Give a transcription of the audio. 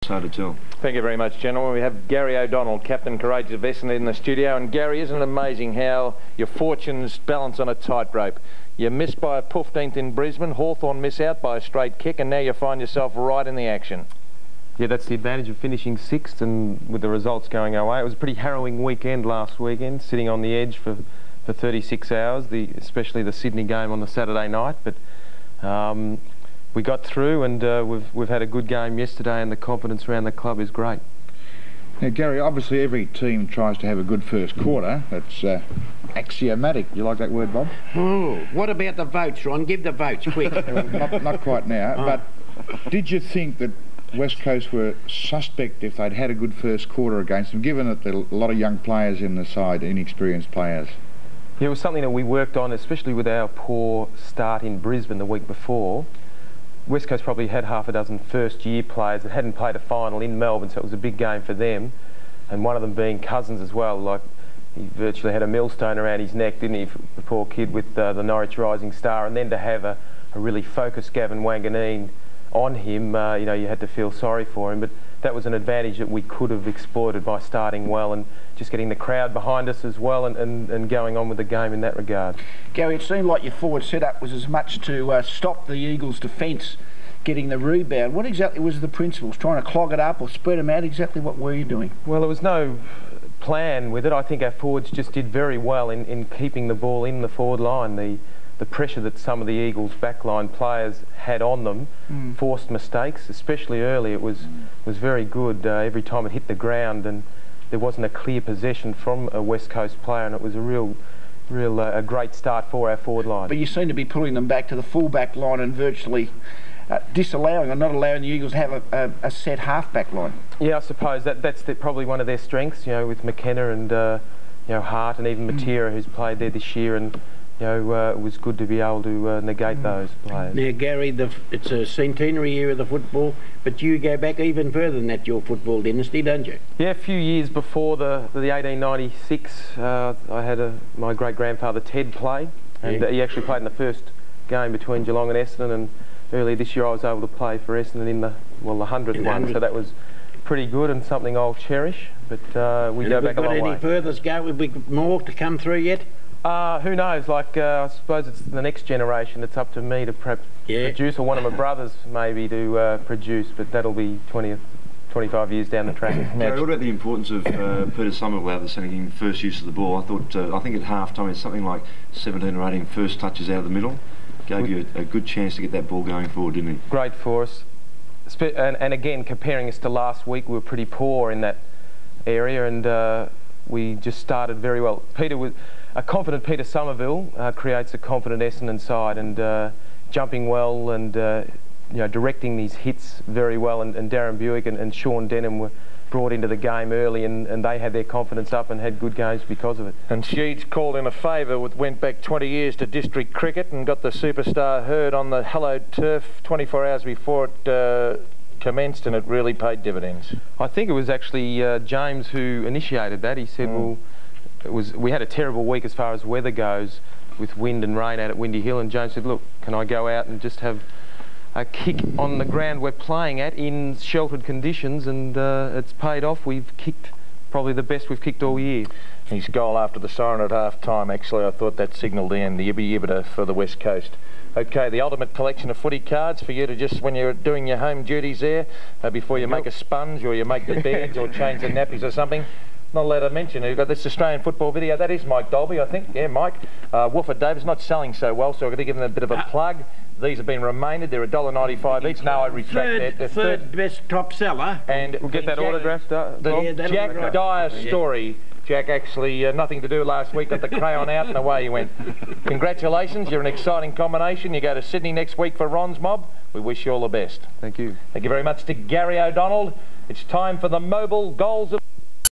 hard to tell. Thank you very much, gentlemen. We have Gary O'Donnell, Captain Courageous of Essendon, in the studio. And Gary, isn't it amazing how your fortunes balance on a tightrope? You missed by a 15th in Brisbane, Hawthorn miss out by a straight kick, and now you find yourself right in the action. Yeah, that's the advantage of finishing 6th and with the results going our way. It was a pretty harrowing weekend last weekend, sitting on the edge for 36 hours, especially the Sydney game on the Saturday night. But we got through, and we've had a good game yesterday, and the confidence around the club is great. Now, Gary, obviously every team tries to have a good first quarter. It's axiomatic. You like that word, Bob? Oh, what about the votes, Ron? Give the votes, quick. not quite now, but did you think that West Coast were suspect if they'd had a good first quarter against them, given that there are a lot of young players in the side, inexperienced players? Yeah, it was something that we worked on, especially with our poor start in Brisbane the week before. West Coast probably had half a dozen first-year players that hadn't played a final in Melbourne, so it was a big game for them. And one of them being Cousins as well. Like, he virtually had a millstone around his neck, didn't he, the poor kid with the Norwich Rising Star. And then to have a really focused Gavin Wanganeen on him, you know, you had to feel sorry for him. But that was an advantage that we could have exploited by starting well and just getting the crowd behind us as well, and going on with the game in that regard. Gary, it seemed like your forward setup was as much to stop the Eagles' defence getting the rebound. What exactly was the principles? Trying to clog it up or spread them out? Exactly what were you doing? Well, there was no plan with it. I think our forwards just did very well in keeping the ball in the forward line. The pressure that some of the Eagles' backline players had on them forced mistakes, especially early. It was very good every time it hit the ground, and there wasn't a clear possession from a West Coast player, and it was a great start for our forward line. But you seem to be pulling them back to the full-back line and virtually disallowing or not allowing the Eagles to have a set half-back line. Yeah, I suppose that's probably one of their strengths, you know, with McKenna and you know, Hart and even Matera, who's played there this year, and you know, it was good to be able to negate those players. Now, Gary, it's a centenary year of the football, but you go back even further than that, your football dynasty, don't you? Yeah, a few years before the 1896, I had my great-grandfather Ted play, and he actually played in the first game between Geelong and Essendon, and earlier this year I was able to play for Essendon in the 100th one, so that was pretty good and something I'll cherish. But we go back a long way. Any further to go? Will we more to come through yet? Who knows? Like, I suppose it's the next generation. It's up to me to produce, or one of my brothers maybe to produce, but that'll be 25 years down the track. Gary, what about the importance of Peter Somerville out of the centre getting first use of the ball? I think at half time it's something like 17 or 18 first touches out of the middle. Gave you a good chance to get that ball going forward, didn't he? Great for us. And again, comparing us to last week, we were pretty poor in that area, and we just started very well. A confident Peter Somerville creates a confident Essendon side, and jumping well and you know, directing these hits very well, and Darren Buick and Sean Denham were brought into the game early, and they had their confidence up and had good games because of it. And Sheeds called in a favour, went back 20 years to district cricket and got the superstar heard on the hallowed turf 24 hours before it commenced, and it really paid dividends. I think it was actually James who initiated that. He said, well, we had a terrible week as far as weather goes, with wind and rain out at Windy Hill, and James said, look, can I go out and just have a kick on the ground we're playing at in sheltered conditions, and it's paid off. We've kicked probably the best we've kicked all year. His goal after the siren at half-time, actually, I thought that signalled the end, the yibba-yibba for the West Coast. Okay, the ultimate collection of footy cards for you to just, when you're doing your home duties there, before you make a sponge or you make the beds or change the nappies or something. Not allowed to mention, we've got this Australian football video. That is Mike Dolby, I think. Yeah, Mike. Wooford Davis not selling so well, so I've got to give them a bit of a plug. These have been remained. They're $1.95 each. No, I retract that. Third best top seller. And we'll get that autographed. The Jack Dyer story. Jack actually, nothing to do last week, got the crayon out and away he went. Congratulations, you're an exciting combination. You go to Sydney next week for Ron's Mob. We wish you all the best. Thank you. Thank you very much to Gary O'Donnell. It's time for the Mobile Goals of